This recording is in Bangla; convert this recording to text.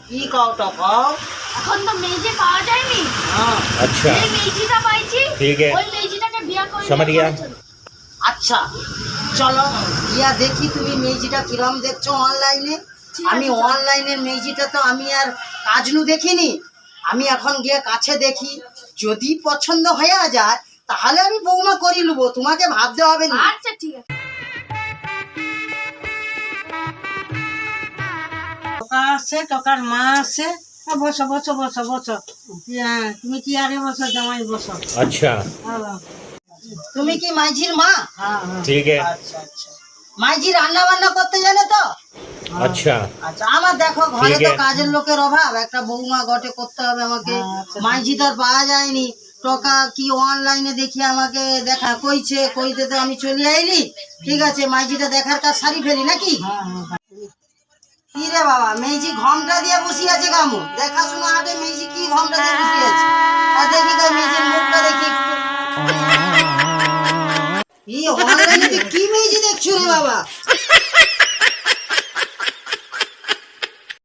কি কওটা কও? এখন তো মেজি পাওয়া যায়নি। হ্যাঁ अच्छा এই মেজিটা পাইছি। ठीक है ওই মেজিটাকে বিয়া করে समझ गया আচ্ছা চলো গিয়া দেখি তুমি মেজিটা কিরম দেখছো অনলাইনে। আমি অনলাইনের মেজিটা তো আমি আর কাজনু দেখিনি, আমি এখন গিয়ে কাছে দেখি, যদি পছন্দ হয়ে যায় তাহলে আমি বৌমা করি নেবো, তোমাকে ভাবতে হবে না। আচ্ছা ঠিক আছে। টকা আছে, টকার মা আছে। বসো বসো বসো বসো। হ্যাঁ তুমি কি আরে বসো, জামাই বসো। अच्छा তুমি কি মাইঝির মা? ठीक है আচ্ছা আচ্ছা। মাইঝি রান্না বান্না করতে জানে তো? अच्छा আচ্ছা আমার দেখো ঘরে ঠিক তো আছে। কাজের লোকের অভাব, একটা বৌমা ঘটে করতে হবে আমাকে। মাইঝি তো আর পাওয়া যায়নি, টাকা কি অনলাইনে দেখি আমাকে দেখা কইছে, কইতে তো আমি চলে আইলি। ঠিক আছে মাইঝিটা দেখার কাজ সারি ফেলি নাকি? কি রে বাবা, মেজি ঘমটা দিয়ে বসি আছে কামু, দেখাশোনা হাটে মেজি কি ঘমটা দিয়ে বসি আছে। আর দেখি কই মেজির মুখটা দেখি একটু। কি অনলাইনে কি মেজি দেখছো রে বাবা?